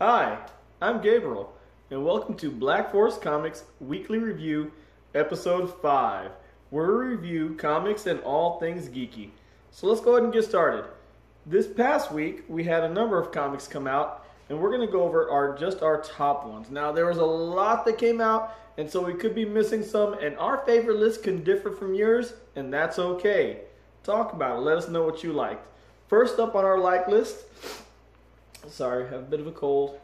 Hi, I'm Gabriel, and welcome to Black Forest Comics Weekly Review, Episode 5, where we review comics and all things geeky. So let's go ahead and get started. This past week, we had a number of comics come out, and we're going to go over our top ones. Now, there was a lot that came out, and so we could be missing some, and our favorite list can differ from yours, and that's okay. Talk about it. Let us know what you liked. First up on our like list, sorry, I have a bit of a cold.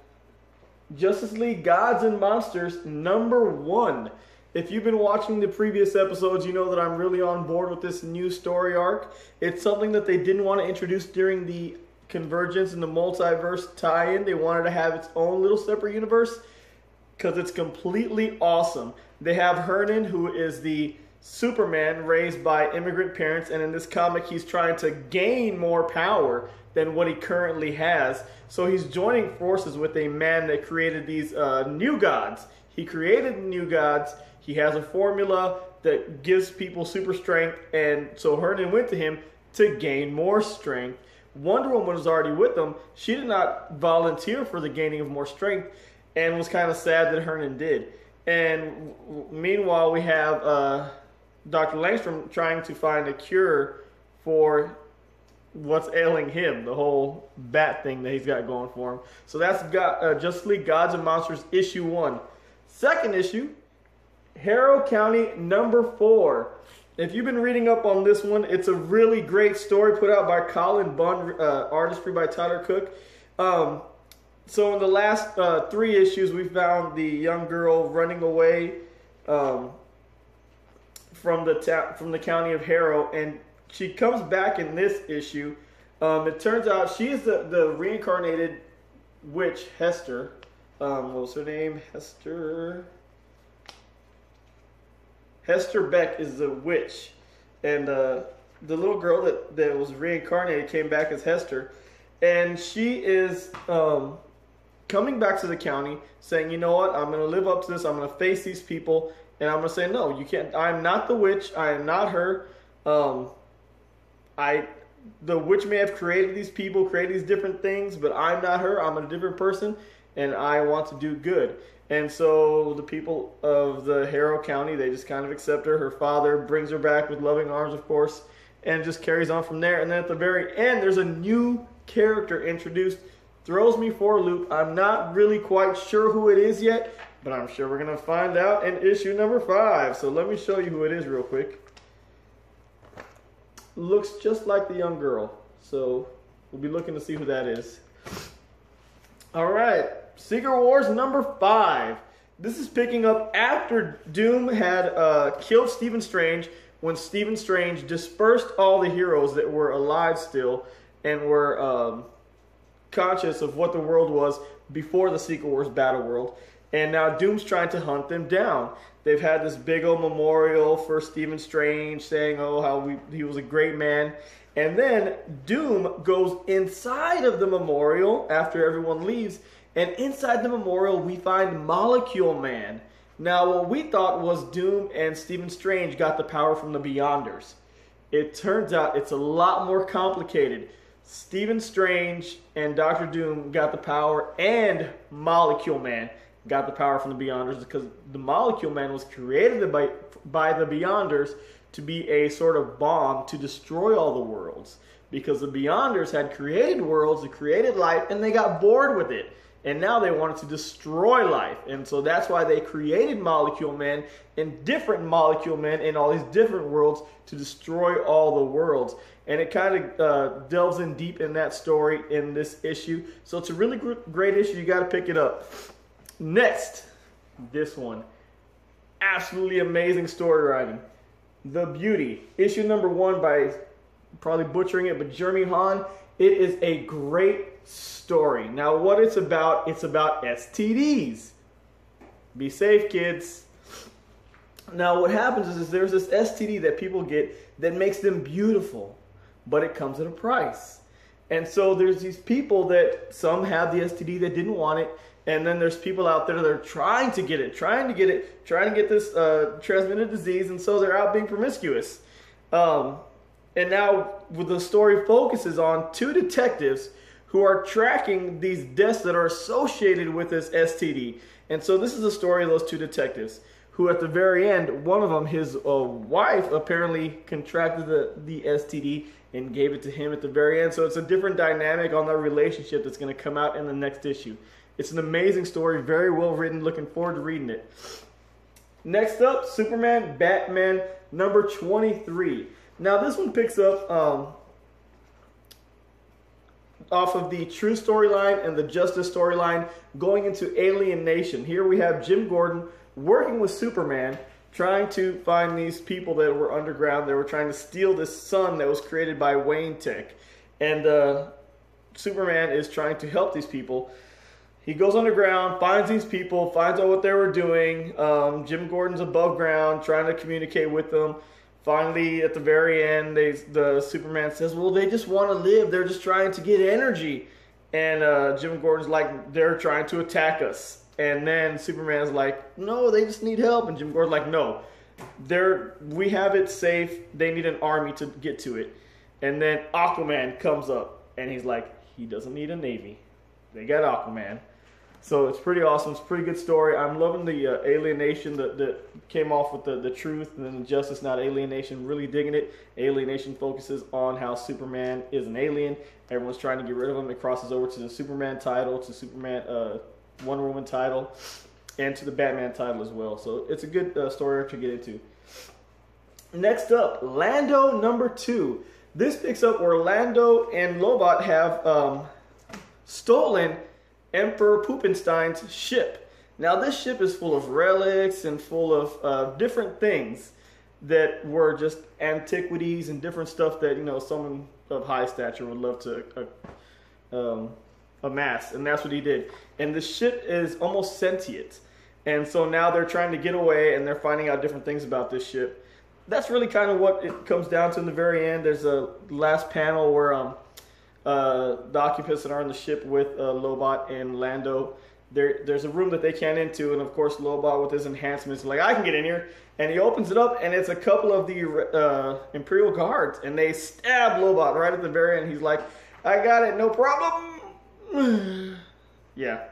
Justice League Gods and Monsters #1. If you've been watching the previous episodes, you know that I'm really on board with this new story arc. It's something that they didn't want to introduce during the Convergence and the Multiverse tie-in. They wanted to have its own little separate universe because it's completely awesome. They have Hernan, who is the Superman raised by immigrant parents, and in this comic he's trying to gain more power than what he currently has. So he's joining forces with a man that created these new gods. He created new gods. He has a formula that gives people super strength, and so Hernan went to him to gain more strength. Wonder Woman was already with them. She did not volunteer for the gaining of more strength and was kind of sad that Hernan did. And meanwhile, we have Dr. Langstrom trying to find a cure for what's ailing him, the whole bat thing that he's got going for him. So that's got Justice League Gods and Monsters issue 1. Second issue, Harrow County #4. If you've been reading up on this one, it's a really great story put out by Colin Bunn, artistry by Tyler Cook. So in the last 3 issues, we found the young girl running away from the county of Harrow, and she comes back in this issue. It turns out she is the reincarnated witch, Hester. What was her name? Hester Beck is the witch. And the little girl that was reincarnated came back as Hester. And she is coming back to the county saying, you know what, I'm going to live up to this. I'm going to face these people. And I'm going to say, no, you can't. I'm not the witch. I am not her. The witch may have created these people, created these different things, but I'm not her. I'm a different person, and I want to do good. And so the people of the Harrow County, they just kind of accept her. Her father brings her back with loving arms, of course, and just carries on from there. And then at the very end, there's a new character introduced. Throws me for a loop. I'm not really quite sure who it is yet, but I'm sure we're going to find out in issue #5. So let me show you who it is real quick. Looks just like the young girl. So we'll be looking to see who that is. All right. Secret Wars #5. This is picking up after Doom had killed Stephen Strange, when Stephen Strange dispersed all the heroes that were alive still and were conscious of what the world was before the Secret Wars battle world. And now Doom's trying to hunt them down. They've had this big old memorial for Stephen Strange saying, oh, how he was a great man. And then Doom goes inside of the memorial after everyone leaves. And inside the memorial, we find Molecule Man. Now, what we thought was Doom and Stephen Strange got the power from the Beyonders. It turns out it's a lot more complicated. Stephen Strange and Dr. Doom got the power, and Molecule Man got the power from the Beyonders, because the Molecule Man was created by the Beyonders to be a sort of bomb to destroy all the worlds, because the Beyonders had created worlds, they created life, and they got bored with it, and now they wanted to destroy life. And so that's why they created Molecule Man and different Molecule Men in all these different worlds to destroy all the worlds. And it kind of delves in deep in that story in this issue. So it's a really great issue. You got to pick it up. Next, this one. Absolutely amazing story writing. The Beauty. Issue #1 by, probably butchering it, but Jeremy Hahn. It is a great story. Now what it's about STDs. Be safe, kids. Now what happens is there's this STD that people get that makes them beautiful, but it comes at a price. And so there's these people that some have the STD that didn't want it, and then there's people out there that are trying to get this transmitted disease, and so they're out being promiscuous. And now the story focuses on 2 detectives who are tracking these deaths that are associated with this STD. And so this is the story of those two detectives who at the very end, one of them, his wife, apparently contracted the STD and gave it to him at the very end. So it's a different dynamic on their relationship that's going to come out in the next issue. It's an amazing story, very well written. Looking forward to reading it. Next up, Superman, Batman, number 23. Now this one picks up off of the True storyline and the Justice storyline going into Alienation. Here we have Jim Gordon working with Superman, trying to find these people that were underground. They were trying to steal this sun that was created by Wayne Tech. And Superman is trying to help these people. He goes underground, finds these people, finds out what they were doing. Jim Gordon's above ground, trying to communicate with them. Finally, at the very end, the Superman says, well, they just want to live. They're just trying to get energy. And Jim Gordon's like, they're trying to attack us. And then Superman's like, no, they just need help. And Jim Gordon's like, no, we have it safe. They need an army to get to it. And then Aquaman comes up, and he's like, he doesn't need a navy. They got Aquaman. So it's pretty awesome. It's a pretty good story. I'm loving the Alienation that came off with the Truth and then the Justice, not Alienation. Really digging it. Alienation focuses on how Superman is an alien. Everyone's trying to get rid of him. It crosses over to the Superman title, to Superman Wonder Woman title, and to the Batman title as well. So it's a good story to get into. Next up, Lando number 2. This picks up where Lando and Lobot have stolen Emperor Poopenstein's ship. Now this ship is full of relics and full of different things that were just antiquities and different stuff that, you know, someone of high stature would love to amass, and that's what he did. And the ship is almost sentient, and so now they're trying to get away, and they're finding out different things about this ship. That's really kind of what it comes down to in the very end. There's a last panel where the occupants that are on the ship with Lobot and Lando, there's a room that they can't into, and of course Lobot with his enhancements is like, I can get in here, and he opens it up, and it's a couple of the Imperial Guards, and they stab Lobot right at the very end. He's like, I got it, no problem. Yeah,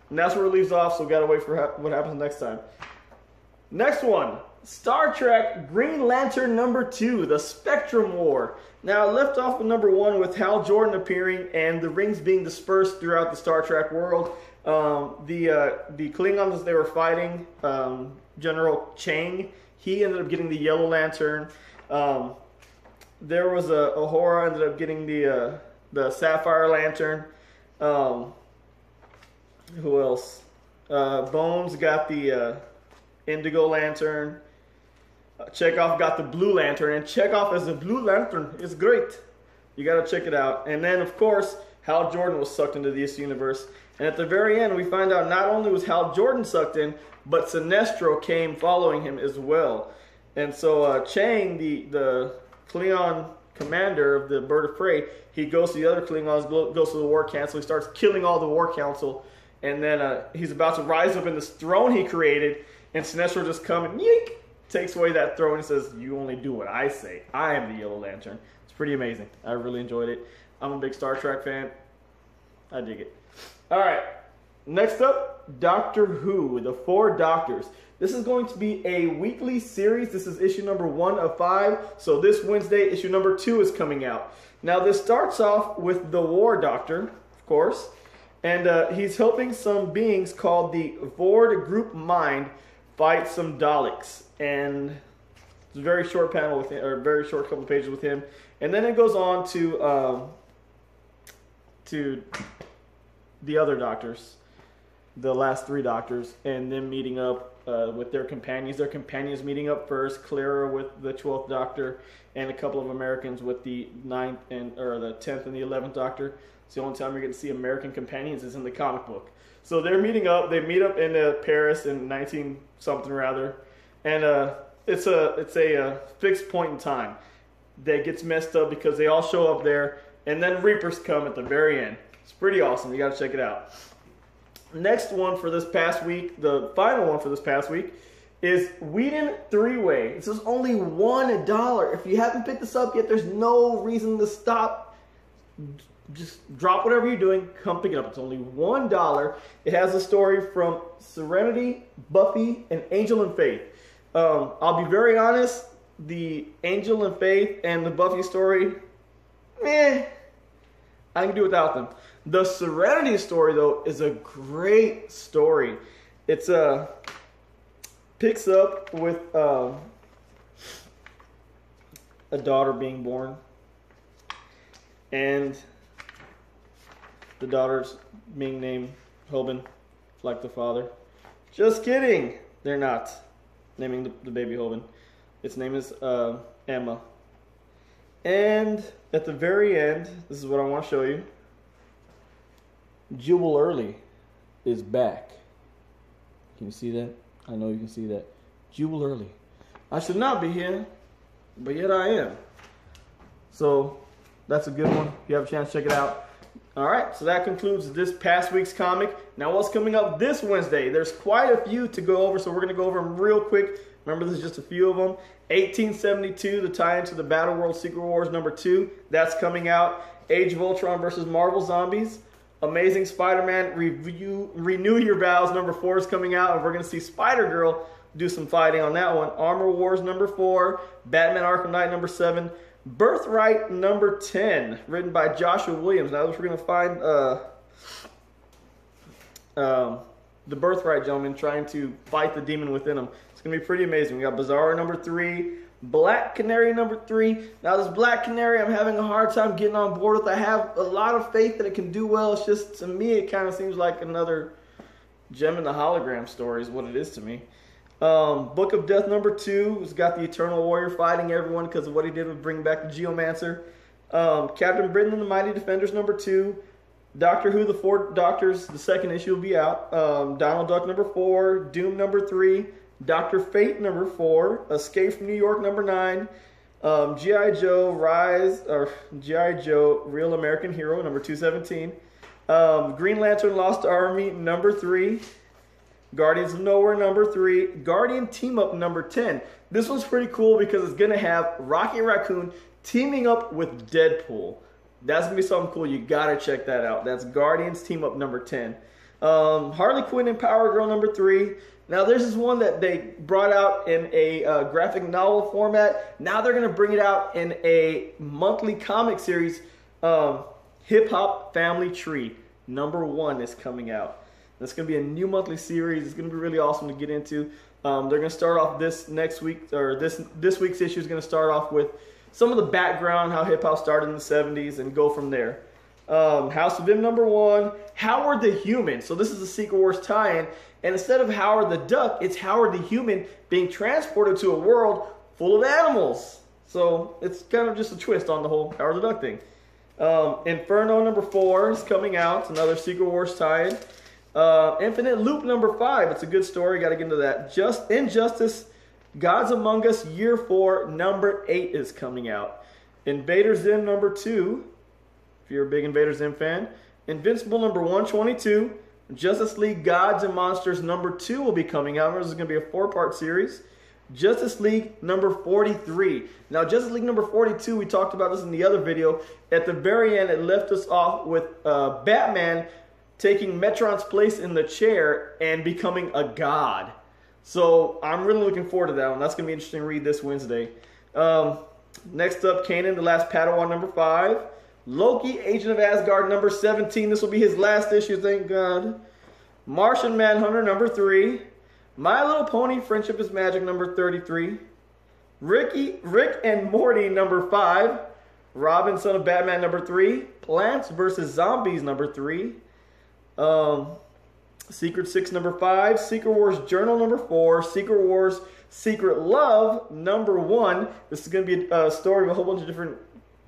and that's where it leaves off, so we gotta wait for what happens next time. Next one, Star Trek Green Lantern number 2, the Spectrum War. Now, I left off with number 1 with Hal Jordan appearing and the rings being dispersed throughout the Star Trek world. The Klingons they were fighting, General Chang, he ended up getting the Yellow Lantern. There was Uhura ended up getting the Sapphire Lantern. Who else? Bones got the Indigo Lantern. Chekhov got the Blue Lantern, and Chekhov as the Blue Lantern is great. You gotta check it out. And then, of course, Hal Jordan was sucked into this universe. And at the very end, we find out not only was Hal Jordan sucked in, but Sinestro came following him as well. And so Chang, the Klingon commander of the Bird of Prey, he goes to the other Klingons, goes to the War Council. He starts killing all the War Council. And then he's about to rise up in this throne he created, and Sinestro just comes and yeek, takes away that throne and says, you only do what I say. I am the Yellow Lantern. It's pretty amazing. I really enjoyed it. I'm a big Star Trek fan. I dig it. All right. Next up, Doctor Who, the 4 Doctors. This is going to be a weekly series. This is issue number 1 of 5. So this Wednesday, issue number 2 is coming out. Now this starts off with the War Doctor, of course. And he's helping some beings called the Vord Group Mind fight some Daleks. And it's a very short panel with him, or a very short couple of pages with him. And then it goes on to the other doctors, the last 3 doctors, and them meeting up with their companions. Their companions meeting up first, Clara with the 12th Doctor, and a couple of Americans with the 9th or the 10th and the 11th Doctor. It's the only time you're going to see American companions is in the comic book. So they're meeting up. They meet up in Paris in 19-something rather, and it's a fixed point in time that gets messed up because they all show up there, and then Reapers come at the very end. It's pretty awesome. You got to check it out. Next one for this past week, the final one for this past week, is Whedon 3-Way. This is only $1. If you haven't picked this up yet, there's no reason to stop. just drop whatever you're doing, come pick it up. It's only $1. It has a story from Serenity, Buffy, and Angel and Faith. I'll be very honest, the Angel and Faith and the Buffy story, I can do without them. The Serenity story, though, is a great story. It's picks up with a daughter being born, and the daughter's being named Hoban, like the father. Just kidding. They're not naming the baby Hoban. Its name is Emma. And at the very end, this is what I want to show you. Jubal Early is back. Can you see that? I know you can see that. Jubal Early. I should not be here, but yet I am. So that's a good one. If you have a chance, check it out. All right, so that concludes this past week's comic. Now what's coming up this Wednesday? There's quite a few to go over, so we're going to go over them real quick. Remember, this is just a few of them. 1872, the tie-in to the Battle World Secret Wars #2. That's coming out. Age of Ultron versus Marvel Zombies. Amazing Spider-Man Renew Your Vows #4 is coming out, and we're going to see Spider-Girl do some fighting on that one. Armor Wars #4. Batman Arkham Knight #7. Birthright #10, written by Joshua Williams. Now we're going to find the Birthright gentleman trying to fight the demon within him. It's going to be pretty amazing. We got Bizarro #3, Black Canary #3. Now this Black Canary, I'm having a hard time getting on board with. I have a lot of faith that it can do well. It's just, to me, it kind of seems like another Gem in the Hologram story is what it is to me. Book of Death #2 has got the Eternal Warrior fighting everyone because of what he did with bringing back the Geomancer. Captain Britain and the Mighty Defenders #2. Doctor Who, the Four Doctors, the second issue will be out. Donald Duck #4. Doom #3. Dr. Fate #4. Escape from New York #9. G.I. Joe G.I. Joe Real American Hero #217. Green Lantern Lost Army #3. Guardians of Nowhere #3. Guardian Team Up #10. This one's pretty cool because it's going to have Rocky Raccoon teaming up with Deadpool. That's going to be something cool. You got to check that out. That's Guardians Team Up #10. Harley Quinn and Power Girl #3. Now this is one that they brought out in a graphic novel format. Now they're going to bring it out in a monthly comic series. Hip Hop Family Tree #1 is coming out. That's going to be a new monthly series. It's going to be really awesome to get into. They're going to start off this next week, or this week's issue is going to start off with some of the background, how hip hop started in the 70s, and go from there. House of M #1, Howard the Human. So this is a Secret Wars tie-in, and instead of Howard the Duck, it's Howard the Human being transported to a world full of animals. So it's kind of just a twist on the whole Howard the Duck thing. Inferno #4 is coming out. It's another Secret Wars tie-in. Infinite Loop #5. It's a good story. Got to get into that. Injustice, Gods Among Us Year 4 #8 is coming out. Invader Zim #2. If you're a big Invader Zim fan. Invincible #122. Justice League Gods and Monsters #2 will be coming out. This is going to be a 4-part series. Justice League #43. Now, Justice League #42, we talked about this in the other video. At the very end, it left us off with Batman taking Metron's place in the chair and becoming a god. So I'm really looking forward to that one. That's going to be interesting to read this Wednesday. Next up, Kanan, the Last Padawan #5. Loki, Agent of Asgard #17. This will be his last issue, thank God. Martian Manhunter #3. My Little Pony, Friendship is Magic #33. Rick and Morty #5. Robin, Son of Batman #3. Plants vs. Zombies #3. Secret 6 #5. Secret Wars Journal #4. Secret Wars Secret Love #1. This is going to be a story of a whole bunch of different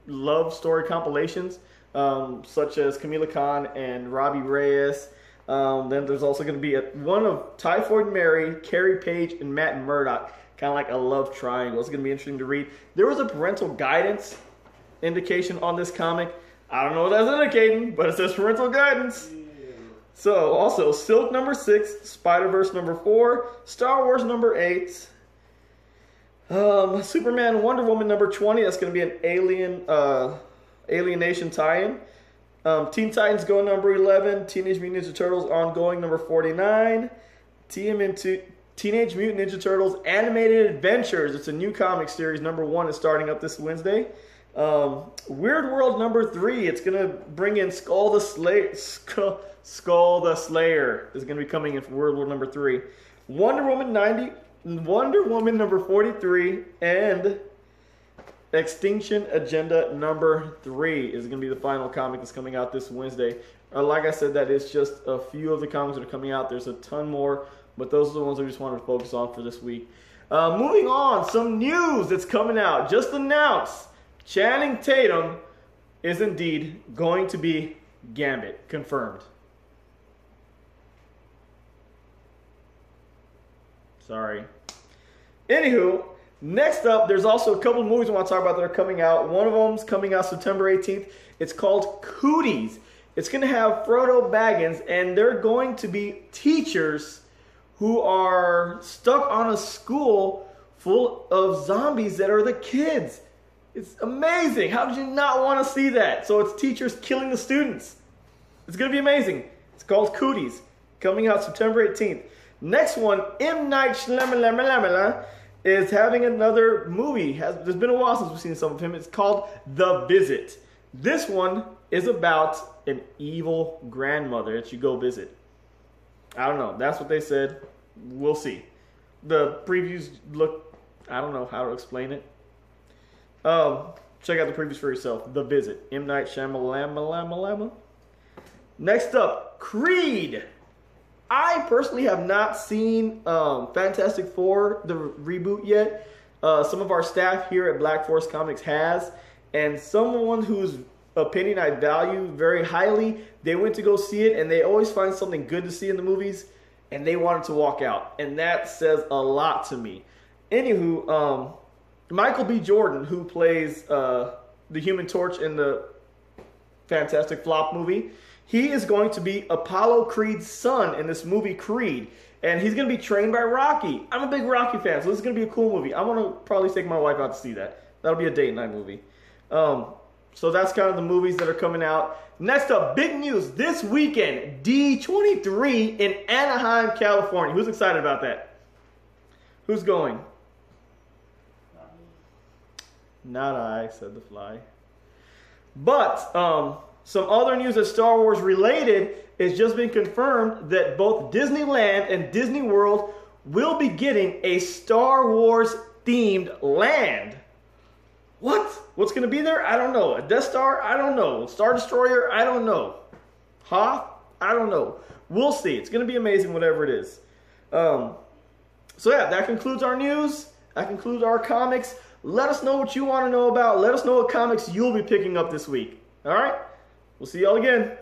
love story compilations, such as Camila Khan and Robbie Reyes. Then there's also going to be one of Typhoid Mary, Carrie Page, and Matt Murdock. Kind of like a love triangle. It's going to be interesting to read. There was a parental guidance indication on this comic. I don't know what that's indicating, but it says parental guidance. So, also, Silk #6, Spider-Verse #4, Star Wars #8, Superman Wonder Woman #20, that's going to be an Alienation tie-in. Teen Titans Go number 11. Teenage Mutant Ninja Turtles Ongoing number 49. Teenage Mutant Ninja Turtles Animated Adventures. It's a new comic series. Number 1 is starting up this Wednesday. Weird World number 3. It's going to bring in Skull the Slayer is going to be coming in for Weird World number 3. Wonder Woman number 43, and Extinction Agenda number 3 is going to be the final comic that's coming out this Wednesday. Like I said, that is just a few of the comics that are coming out. There's a ton more, but those are the ones I just wanted to focus on for this week. Moving on, some news that's coming out. Just announced, Channing Tatum is indeed going to be Gambit. Confirmed. Sorry. Anywho, next up, there's also a couple of movies I want to talk about that are coming out. One of them's coming out September 18th. It's called Cooties. It's going to have Frodo Baggins, and they're going to be teachers who are stuck on a school full of zombies that are the kids. It's amazing. How did you not want to see that? So it's teachers killing the students. It's going to be amazing. It's called Cooties. Coming out September 18th. Next one, M. Night Shyamalan is having another movie. There's been a while since we've seen some of him. It's called The Visit. This one is about an evil grandmother that you go visit. I don't know. That's what they said. We'll see. The previews look, I don't know how to explain it. Check out the previews for yourself. The Visit. M. Night Shyamalan. Next up, Creed. I personally have not seen Fantastic Four, the reboot yet. Some of our staff here at Black Forest Comics has. And someone whose opinion I value very highly, they went to go see it, and they always find something good to see in the movies, and they wanted to walk out. And that says a lot to me. Anywho, Michael B. Jordan, who plays the Human Torch in the Fantastic Flop movie, he is going to be Apollo Creed's son in this movie Creed. And he's going to be trained by Rocky. I'm a big Rocky fan, so this is going to be a cool movie. I want to probably take my wife out to see that. That'll be a date night movie. So that's kind of the movies that are coming out. Next up, big news this weekend. D23 in Anaheim, California. Who's excited about that? Who's going? Not I, said the fly. But some other news that's Star Wars related is just been confirmed that both Disneyland and Disney World will be getting a Star Wars themed land. What? What's going to be there? I don't know. A Death Star? I don't know. Star Destroyer? I don't know. Hoth? I don't know. We'll see. It's going to be amazing, whatever it is. So yeah, that concludes our news. That concludes our comics. Let us know what you want to know about. Let us know what comics you'll be picking up this week. All right? We'll see y'all again.